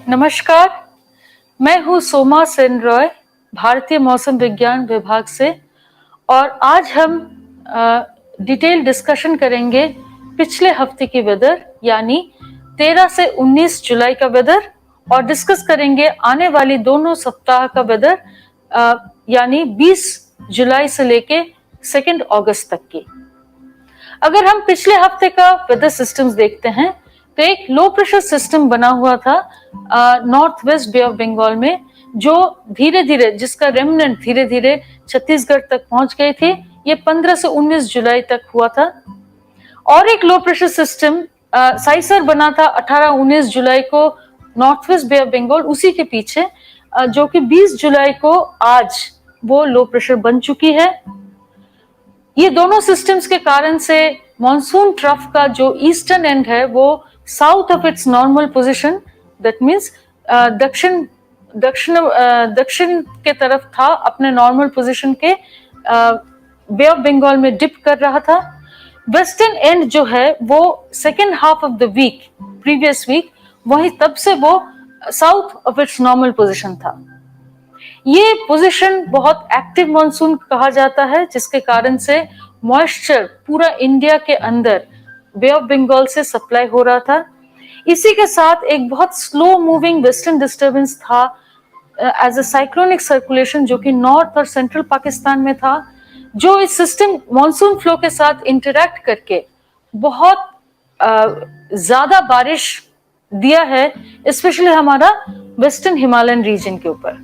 नमस्कार, मैं हूँ सोमा सेन रॉय, भारतीय मौसम विज्ञान विभाग से। और आज हम डिटेल डिस्कशन करेंगे पिछले हफ्ते की वेदर यानी 13 से 19 जुलाई का वेदर, और डिस्कस करेंगे आने वाली दोनों सप्ताह का वेदर यानी 20 जुलाई से लेके 2 अगस्त तक की। अगर हम पिछले हफ्ते का वेदर सिस्टम्स देखते हैं तो एक लो प्रेशर सिस्टम बना हुआ था north west Bay of Bengal में, जो धीरे धीरे जिसका रेमनेंट धीरे धीरे छत्तीसगढ़ तक पहुंच गई थी। ये 15 से 19 जुलाई तक हुआ था। और एक लो प्रेशर सिस्टम साइसर बना था 18-19 जुलाई को north west Bay of Bengal, उसी के पीछे जो कि 20 जुलाई को आज वो लो प्रेशर बन चुकी है। ये दोनों सिस्टम्स के कारण से मॉनसून ट्रफ का जो ईस्टर्न एंड है वो south of its normal position, that means दक्षिण के तरफ था, अपने नॉर्मल पोजीशन के बे ऑफ बंगाल में डिप कर रहा था। वेस्टर्न एंड जो है वो second half of the week, previous week, वही तब से वो south of its normal position था। ये पोजीशन बहुत एक्टिव मॉनसून कहा जाता है, जिसके कारण से मॉइस्चर पूरा इंडिया के अंदर बे ऑफ बंगाल से सप्लाई हो रहा था। इसी के साथ एक बहुत स्लो मूविंग वेस्टर्न डिस्टर्बेंस था एज अ साइक्लोनिक सर्कुलेशन, जो कि नॉर्थ और सेंट्रल पाकिस्तान में था, जो इस सिस्टम मॉनसून फ्लो के साथ इंटरैक्ट करके बहुत ज्यादा बारिश दिया है, स्पेशली हमारा वेस्टर्न हिमालयन रीजन के ऊपर।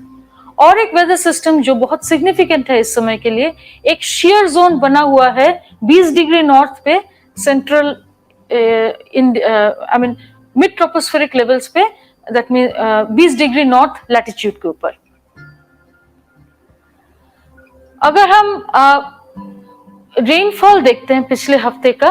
और एक वेदर सिस्टम जो बहुत सिग्निफिकेंट है इस समय के लिए, एक शेयर जोन बना हुआ है 20 डिग्री नॉर्थ पे, central I mean mid tropospheric levels पे, that mean 20 degree north latitude के ऊपर। अगर हम रेनफॉल देखते हैं पिछले हफ्ते का,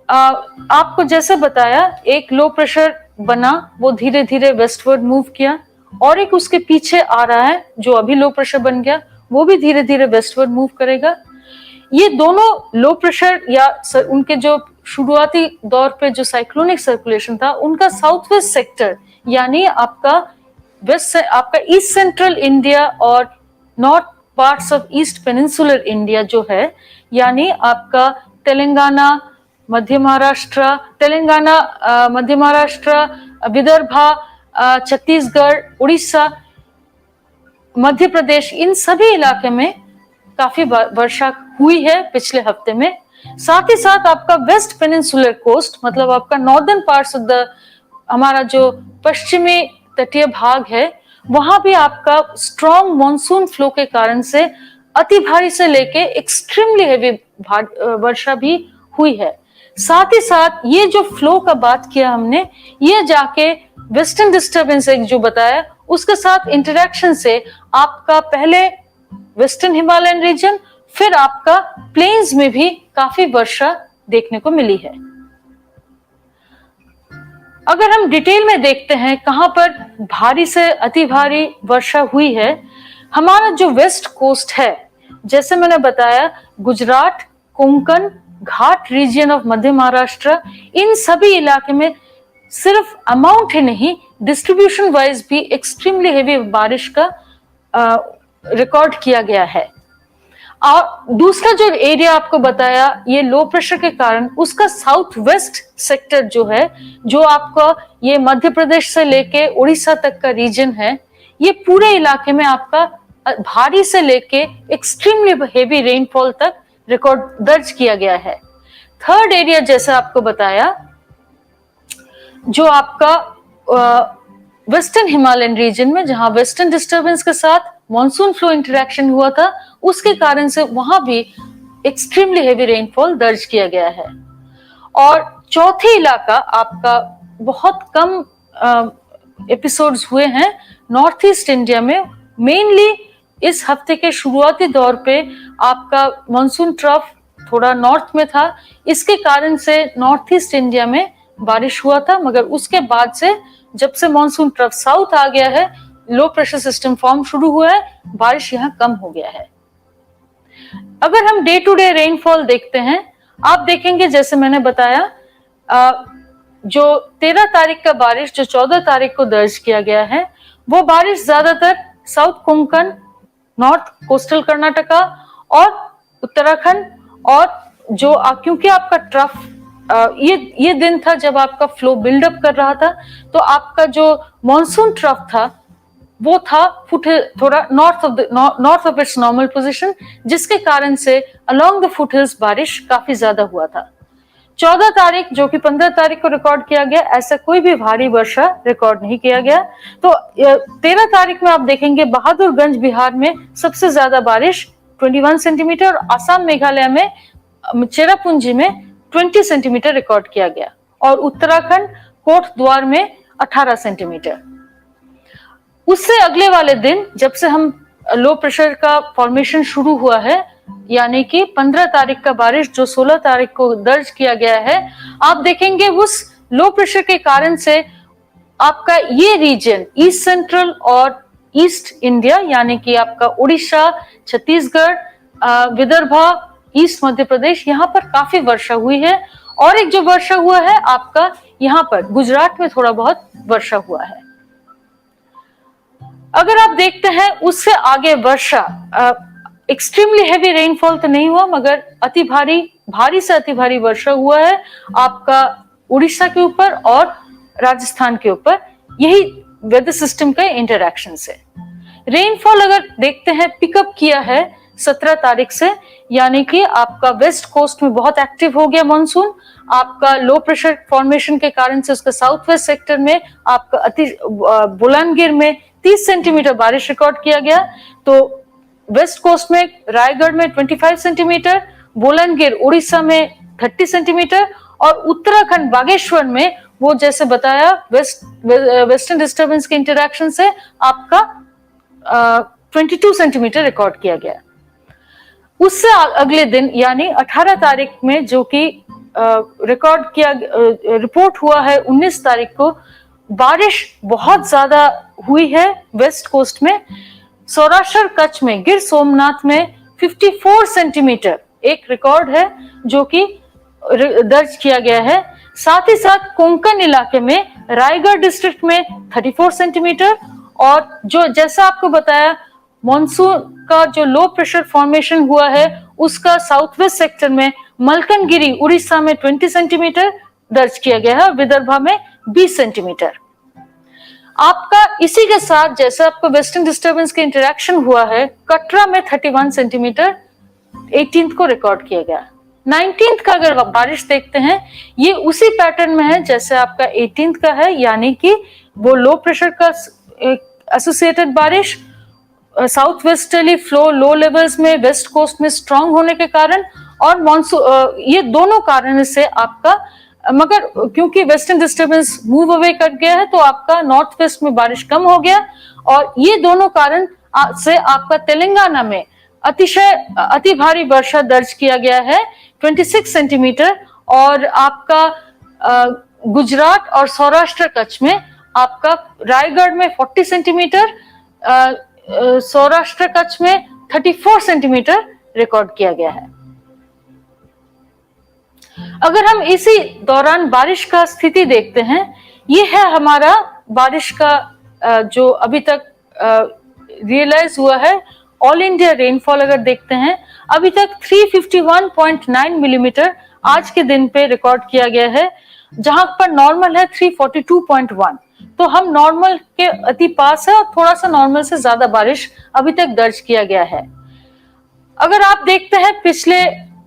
आपको जैसे बताया एक लो प्रेशर बना, वो धीरे धीरे वेस्टवर्ड मूव किया, और एक उसके पीछे आ रहा है जो अभी लो प्रेशर बन गया, वो भी धीरे धीरे वेस्टवर्ड मूव करेगा। ये दोनों लो प्रेशर या उनके जो शुरुआती दौर पे जो साइक्लोनिक सर्कुलेशन था, उनका साउथ वेस्ट सेक्टर यानी आपका ईस्ट सेंट्रल इंडिया और north parts of east peninsular India जो है, यानी आपका तेलंगाना, मध्य महाराष्ट्र, विदर्भा, छत्तीसगढ़, उड़ीसा, मध्य प्रदेश, इन सभी इलाके में काफी वर्षा हुई है पिछले हफ्ते में। साथ ही साथ आपका वेस्ट पेनिनसुलर कोस्ट, मतलब आपका नॉर्दर्न पार्ट्स ऑफ द, हमारा जो पश्चिमी तटीय भाग है, वहां भी आपका स्ट्रॉन्ग मॉनसून फ्लो के कारण से अति भारी से लेके एक्सट्रीमली हेवी वर्षा भी हुई है। साथ ही साथ ये जो फ्लो का बात किया हमने, ये जाके वेस्टर्न डिस्टर्बेंस एक जो बताया, उसके साथ इंटरेक्शन से आपका पहले वेस्टर्न हिमालयन रीजन, फिर आपका प्लेन्स में भी काफी वर्षा देखने को मिली है। अगर हम डिटेल में देखते हैं कहां पर भारी से अति भारी वर्षा हुई है, हमारा जो वेस्ट कोस्ट है, जैसे मैंने बताया, गुजरात, कोंकण, घाट रीजन ऑफ मध्य महाराष्ट्र, इन सभी इलाके में सिर्फ अमाउंट ही नहीं, डिस्ट्रीब्यूशन वाइज भी एक्सट्रीमली हेवी बारिश का रिकॉर्ड किया गया है। और दूसरा जो एरिया आपको बताया, ये लो प्रेशर के कारण उसका साउथ वेस्ट सेक्टर जो है, जो आपका ये मध्य प्रदेश से लेके उड़ीसा तक का रीजन है, ये पूरे इलाके में आपका भारी से लेके एक्सट्रीमली हेवी रेनफॉल तक रिकॉर्ड दर्ज किया गया है। थर्ड एरिया जैसे आपको बताया, जो आपका वेस्टर्न हिमालयन रीजन में, जहां वेस्टर्न डिस्टर्बेंस के साथ मॉनसून फ्लो इंटरेक्शन हुआ था, उसके कारण से वहां भी एक्सट्रीमली हेवी रेनफॉल दर्ज किया गया है। और चौथे इलाका आपका बहुत कम एपिसोड्स हुए हैं नॉर्थ ईस्ट इंडिया में। मेनली इस हफ्ते के शुरुआती दौर पे आपका मॉनसून ट्रफ थोड़ा नॉर्थ में था, इसके कारण से नॉर्थ ईस्ट इंडिया में बारिश हुआ था, मगर उसके बाद से जब से मॉनसून ट्रफ साउथ आ गया है, लो प्रेशर सिस्टम फॉर्म शुरू हुआ है, बारिश यहाँ कम हो गया है। अगर हम डे टू डे रेनफॉल देखते हैं, आप देखेंगे जैसे मैंने बताया जो 13 तारीख का बारिश जो 14 तारीख को दर्ज किया गया है, वो बारिश ज्यादातर south Konkan, north coastal Karnataka और उत्तराखंड, और जो क्योंकि आपका ट्रफ ये दिन था जब आपका फ्लो बिल्डअप कर रहा था, तो आपका जो मॉनसून ट्रफ था वो था थोड़ा north of its normal position, जिसके कारण से अलोंग द फुट हिल्स बारिश काफी ज्यादा हुआ था। 14 तारीख जो कि 15 तारीख को रिकॉर्ड किया गया, ऐसा कोई भी भारी वर्षा रिकॉर्ड नहीं किया गया। तो 13 तारीख में आप देखेंगे बहादुरगंज बिहार में सबसे ज्यादा बारिश 21 सेंटीमीटर, और आसाम मेघालय में चेरापूंजी में 20 सेंटीमीटर रिकॉर्ड किया गया, और उत्तराखंड कोटद्वार में 18 सेंटीमीटर। उससे अगले वाले दिन जब से हम लो प्रेशर का फॉर्मेशन शुरू हुआ है, यानी कि 15 तारीख का बारिश जो 16 तारीख को दर्ज किया गया है, आप देखेंगे उस लो प्रेशर के कारण से आपका ये रीजन ईस्ट सेंट्रल और ईस्ट इंडिया, यानी कि आपका उड़ीसा, छत्तीसगढ़, विदर्भा, ईस्ट मध्य प्रदेश, यहाँ पर काफी वर्षा हुई है। और एक जो वर्षा हुआ है आपका यहाँ पर गुजरात में थोड़ा बहुत वर्षा हुआ है। अगर आप देखते हैं उससे आगे वर्षा, एक्सट्रीमली हैवी रेनफॉल तो नहीं हुआ, मगर भारी से अति भारी वर्षा हुआ है आपका उड़ीसा के ऊपर और राजस्थान के ऊपर, यही वेदर सिस्टम का इंटरैक्शन से। रेनफॉल अगर देखते हैं पिकअप किया है 17 तारीख से, यानी कि आपका वेस्ट कोस्ट में बहुत एक्टिव हो गया मॉनसून। आपका लो प्रेशर फॉर्मेशन के कारण से उसका साउथ वेस्ट सेक्टर में आपका बुलंदगिर में 30 सेंटीमीटर बारिश रिकॉर्ड किया गया। तो वेस्ट कोस्ट में रायगढ़ में 25 सेंटीमीटर, बुलंदगिर उड़ीसा में 30 सेंटीमीटर, और उत्तराखंड बागेश्वर में वो जैसे बताया वेस्टर्न डिस्टर्बेंस के इंटरैक्शन से आपका 22 सेंटीमीटर रिकॉर्ड किया गया। उससे अगले दिन यानी 18 तारीख में जो कि रिकॉर्ड किया रिपोर्ट हुआ है 19 तारीख को, बारिश बहुत ज्यादा हुई है वेस्ट कोस्ट में। सौराष्ट्र कच्छ में गिर सोमनाथ में 54 सेंटीमीटर एक रिकॉर्ड है जो कि दर्ज किया गया है। साथ ही साथ कोंकण इलाके में रायगढ़ डिस्ट्रिक्ट में 34 सेंटीमीटर, और जो जैसा आपको बताया मॉनसून का जो लो प्रेशर फॉर्मेशन हुआ है उसका साउथ वेस्ट सेक्टर में मलकनगिरी उड़ीसा में 20 सेंटीमीटर दर्ज किया गया है, और विदर्भा में 20 सेंटीमीटर। आपका इसी के साथ जैसे आपको वेस्टर्न डिस्टर्बेंस के इंटरैक्शन हुआ है, कटरा में 31 सेंटीमीटर 18th को रिकॉर्ड किया गया। 19th का अगर बारिश देखते हैं, ये उसी पैटर्न में है जैसे आपका 18th का है, यानी कि वो लो प्रेशर का एसोसिएटेड बारिश south westerly flow low levels में वेस्ट कोस्ट में स्ट्रांग होने के कारण, और मॉनसून ये दोनों कारण से आपका, मगर क्योंकि वेस्टर्न डिस्टर्बेंस मूव अवे कर गया है तो आपका नॉर्थ वेस्ट में बारिश कम हो गया, और ये दोनों कारण से आपका तेलंगाना में अति भारी वर्षा दर्ज किया गया है 26 सेंटीमीटर, और आपका गुजरात और सौराष्ट्र कच्छ में आपका रायगढ़ में 40 सेंटीमीटर, सौराष्ट्र कच्छ में 34 सेंटीमीटर रिकॉर्ड किया गया है। अगर हम इसी दौरान बारिश का स्थिति देखते हैं, ये है हमारा बारिश का जो अभी तक रियलाइज हुआ है ऑल इंडिया रेनफॉल। अगर देखते हैं अभी तक 351.9 मिलीमीटर आज के दिन पे रिकॉर्ड किया गया है, जहां पर नॉर्मल है 342.1, तो हम नॉर्मल के अति पास है और थोड़ा सा नॉर्मल से ज्यादा बारिश अभी तक दर्ज किया गया है। अगर आप देखते हैं पिछले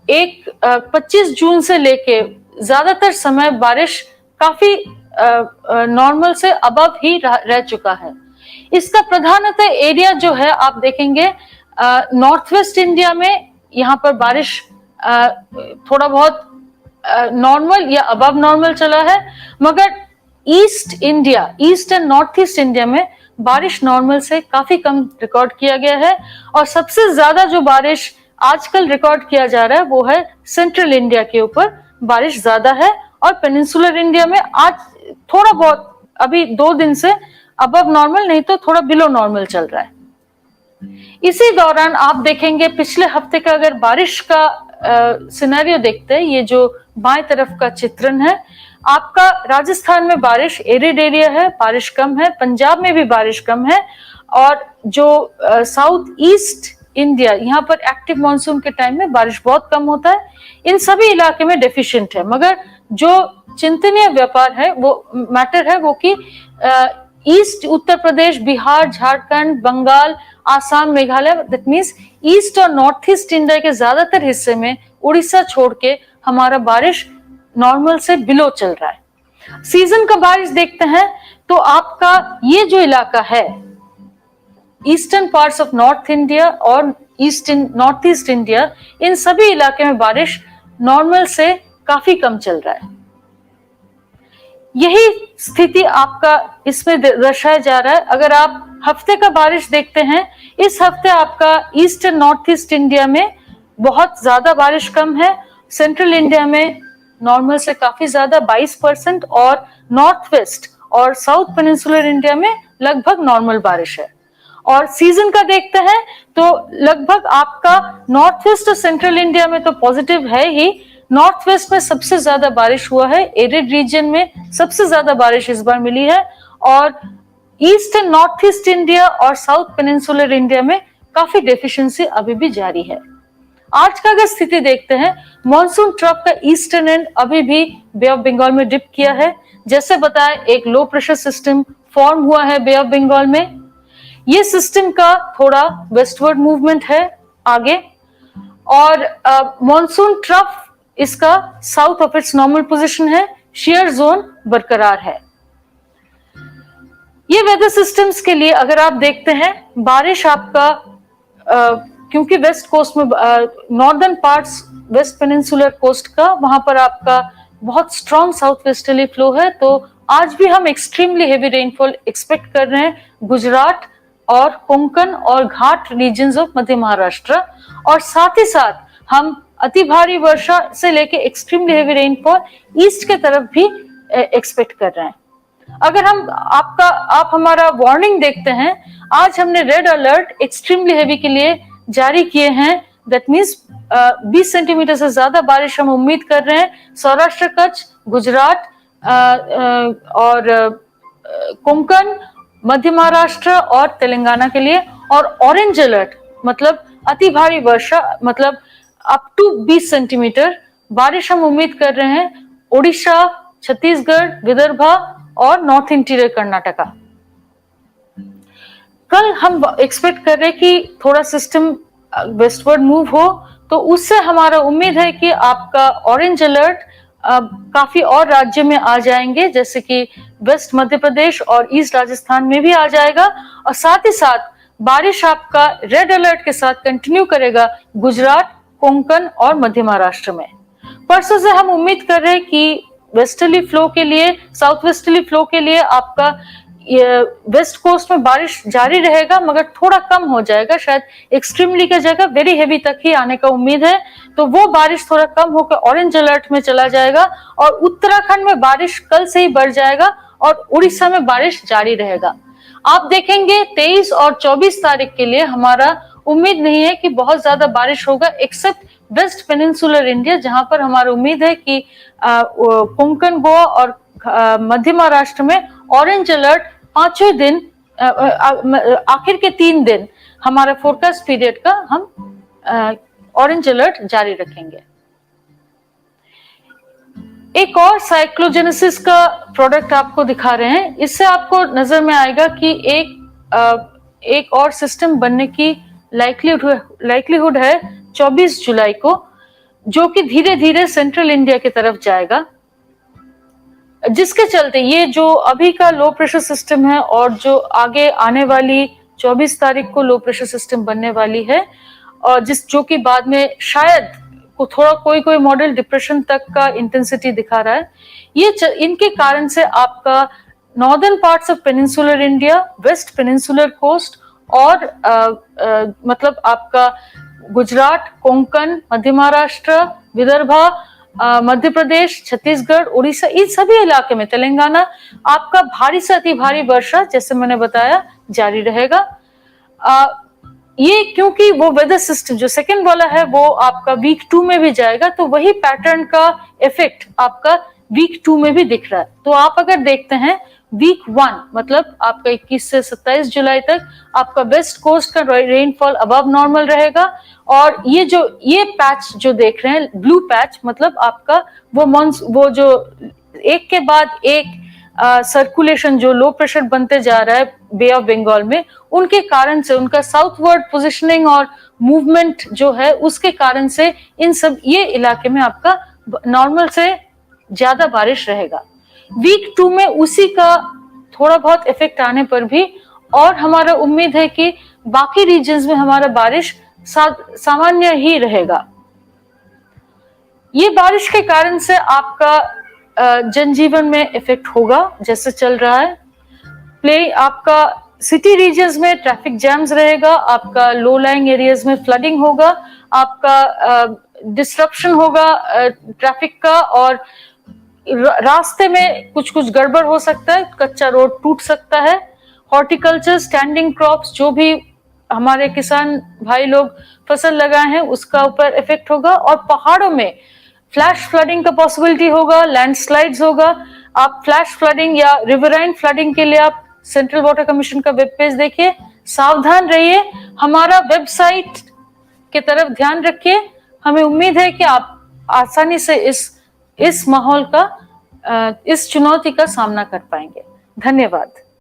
25 जून से लेके ज्यादातर समय बारिश काफी नॉर्मल से अबव ही रह चुका है। इसका प्रधानतः एरिया जो है आप देखेंगे नॉर्थ वेस्ट इंडिया में, यहाँ पर बारिश थोड़ा बहुत नॉर्मल या अबव नॉर्मल चला है, मगर east and north east India में बारिश नॉर्मल से काफी कम रिकॉर्ड किया गया है। और सबसे ज्यादा जो बारिश आजकल रिकॉर्ड किया जा रहा है वो है सेंट्रल इंडिया के ऊपर बारिश ज्यादा है, और पेनिनसुलर इंडिया में आज थोड़ा बहुत अभी 2 दिन से अबव नॉर्मल नहीं तो थोड़ा बिलो नॉर्मल चल रहा है। इसी दौरान आप देखेंगे पिछले हफ्ते का अगर बारिश का सिनेरियो देखते हैं, ये जो बाएं तरफ का चित्रण है, आपका राजस्थान में बारिश एरिड एरिया है, बारिश कम है, पंजाब में भी बारिश कम है, और जो साउथ ईस्ट इंडिया, यहाँ पर एक्टिव मॉनसून के टाइम में बारिश बहुत कम होता है। इन सभी इलाके में डेफिशिएंट है। मगर जो चिंतनीय व्यापार है वो मैटर है वो कि east Uttar Pradesh, Bihar, Jharkhand, Bengal, Assam, Meghalaya, that means east और नॉर्थ ईस्ट इंडिया के ज्यादातर हिस्से में उड़ीसा छोड़ के हमारा बारिश नॉर्मल से बिलो चल रहा है। सीजन का बारिश देखते हैं तो आपका ये जो इलाका है eastern parts of north India और नॉर्थ ईस्ट इंडिया, इन सभी इलाके में बारिश नॉर्मल से काफी कम चल रहा है। यही स्थिति आपका इसमें दर्शाया जा रहा है। अगर आप हफ्ते का बारिश देखते हैं, इस हफ्ते आपका east and north east India में बहुत ज्यादा बारिश कम है, सेंट्रल इंडिया में नॉर्मल से काफी ज्यादा 22%, और नॉर्थ वेस्ट और साउथ पेनिनसुलर इंडिया में लगभग नॉर्मल बारिश है। और सीजन का देखते हैं तो लगभग आपका नॉर्थ वेस्ट और सेंट्रल इंडिया में तो पॉजिटिव है ही, नॉर्थ वेस्ट में सबसे ज्यादा बारिश हुआ है, एरिड रीजन में सबसे ज्यादा बारिश इस बार मिली है, और east and north east India और साउथ पेनिनसुलर इंडिया में काफी डेफिशिएंसी अभी भी जारी है। आज का अगर स्थिति देखते हैं, मॉनसून ट्रफ का ईस्टर्न एंड अभी भी बे ऑफ बंगाल में डिप किया है। जैसे बताया, एक लो प्रेशर सिस्टम फॉर्म हुआ है बे ऑफ बंगाल में। ये सिस्टम का थोड़ा वेस्टवर्ड मूवमेंट है आगे, और मॉनसून ट्रफ इसका south of its normal position है, शेयर जोन बरकरार है। ये वेदर सिस्टम्स के लिए अगर आप देखते हैं, बारिश आपका क्योंकि वेस्ट कोस्ट में northern parts west peninsular coast का, वहां पर आपका बहुत स्ट्रॉन्ग साउथ वेस्टर्ली फ्लो है, तो आज भी हम एक्सट्रीमली हेवी रेनफॉल एक्सपेक्ट कर रहे हैं गुजरात और कोंकण और घाट रीजन्स ऑफ मध्य महाराष्ट्र, और साथ ही साथ हम अति भारी वर्षा से लेके एक्सट्रीमली हेवी रेनफॉल ईस्ट के तरफ भी एक्सपेक्ट कर रहे हैं। अगर आप हमारा वार्निंग देखते हैं, आज हमने रेड अलर्ट एक्सट्रीमली हेवी के लिए जारी किए हैं। दैट मीन्स 20 सेंटीमीटर से ज्यादा बारिश हम उम्मीद कर रहे हैं सौराष्ट्र, कच्छ, गुजरात और कोंकण, मध्य महाराष्ट्र और तेलंगाना के लिए, और ऑरेंज अलर्ट मतलब अति भारी वर्षा, मतलब अप टू 20 सेंटीमीटर बारिश हम उम्मीद कर रहे हैं ओडिशा, छत्तीसगढ़, विदर्भा और नॉर्थ इंटीरियर कर्नाटका। कल हम एक्सपेक्ट कर रहे हैं कि थोड़ा सिस्टम वेस्टवर्ड मूव हो, तो उससे हमारा उम्मीद है कि आपका ऑरेंज अलर्ट काफी और राज्य में आ जाएंगे, जैसे कि वेस्ट मध्य प्रदेश और ईस्ट राजस्थान में भी आ जाएगा, और साथ ही साथ बारिश आपका रेड अलर्ट के साथ कंटिन्यू करेगा गुजरात, कोंकण और मध्य महाराष्ट्र में। परसों से हम उम्मीद कर रहे हैं कि वेस्टर्ली फ्लो के लिए, साउथ वेस्टर्ली फ्लो के लिए आपका वेस्ट कोस्ट में बारिश जारी रहेगा, मगर थोड़ा कम हो जाएगा, शायद एक्सट्रीमली का जगह वेरी हेवी तक ही आने का उम्मीद है। तो वो बारिश थोड़ा कम होकर ऑरेंज अलर्ट में चला जाएगा, और उत्तराखंड में बारिश कल से ही बढ़ जाएगा, और उड़ीसा में बारिश जारी रहेगा। आप देखेंगे 23 और 24 तारीख के लिए हमारा उम्मीद नहीं है कि बहुत ज्यादा बारिश होगा, एक्सेप्ट वेस्ट पेनिनसुलर इंडिया, जहां पर हमारा उम्मीद है कि कोंकण, गोवा और मध्य महाराष्ट्र में ऑरेंज अलर्ट पांचवें दिन, आखिर के 3 दिन हमारा फोरकास्ट पीरियड का हम ऑरेंज अलर्ट जारी रखेंगे। एक और साइक्लोजेनेसिस का प्रोडक्ट आपको दिखा रहे हैं। इससे आपको नजर में आएगा कि एक और सिस्टम बनने की लाइक्लीहुड है 24 जुलाई को, जो कि धीरे धीरे सेंट्रल इंडिया की तरफ जाएगा, जिसके चलते ये जो अभी का लो प्रेशर सिस्टम है और जो आगे आने वाली 24 तारीख को लो प्रेशर सिस्टम बनने वाली है, और जो कि बाद में शायद को थोड़ा कोई मॉडल डिप्रेशन तक का इंटेंसिटी दिखा रहा है। ये इनके कारण से आपका northern parts of peninsular India, west peninsular coast और मतलब आपका गुजरात, कोंकण, मध्य महाराष्ट्र, विदर्भा, मध्य प्रदेश, छत्तीसगढ़, उड़ीसा, इन सभी इलाके में, तेलंगाना, आपका भारी से अति भारी वर्षा, जैसे मैंने बताया, जारी रहेगा। ये क्योंकि वो वेदर सिस्टम जो सेकंड वाला है वो आपका वीक 2 में भी जाएगा, तो वही पैटर्न का इफेक्ट आपका वीक 2 में भी दिख रहा है। तो आप अगर देखते हैं वीक 1 मतलब आपका 21 से 27 जुलाई तक आपका वेस्ट कोस्ट का रेनफॉल अबव नॉर्मल रहेगा, और ये पैच जो देख रहे हैं ब्लू पैच मतलब आपका वो जो एक के बाद एक सर्कुलेशन जो लो प्रेशर बनते जा रहा है बे ऑफ बंगाल में, उनके कारण से उनका साउथवर्ड पोजिशनिंग और मूवमेंट जो है उसके कारण से ये इलाके में आपका नॉर्मल से ज्यादा बारिश रहेगा। वीक 2 में उसी का थोड़ा बहुत इफेक्ट आने पर भी, और हमारा उम्मीद है कि बाकी रीजन्स में हमारा बारिश सामान्य ही रहेगा। ये बारिश के कारण से आपका जनजीवन में इफेक्ट होगा जैसे चल रहा है। आपका सिटी रीजन्स में ट्रैफिक जैम्स रहेगा, आपका लो लाइंग एरियाज में फ्लडिंग होगा, आपका डिस्ट्रप्शन होगा ट्रैफिक का, और रास्ते में कुछ कुछ गड़बड़ हो सकता है, कच्चा रोड टूट सकता है। हॉर्टिकल्चर स्टैंडिंग क्रॉप्स जो भी हमारे किसान भाई लोग फसल लगाए हैं उसका ऊपर इफेक्ट होगा, और पहाड़ों में फ्लैश फ्लडिंग का पॉसिबिलिटी होगा, लैंडस्लाइड्स होगा। आप फ्लैश फ्लडिंग या रिवराइन फ्लडिंग के लिए आप सेंट्रल वाटर कमीशन का वेब पेज देखिए, सावधान रहिए, हमारा वेबसाइट की तरफ ध्यान रखिए। हमें उम्मीद है कि आप आसानी से इस माहौल का इस चुनौती का सामना कर पाएंगे। धन्यवाद।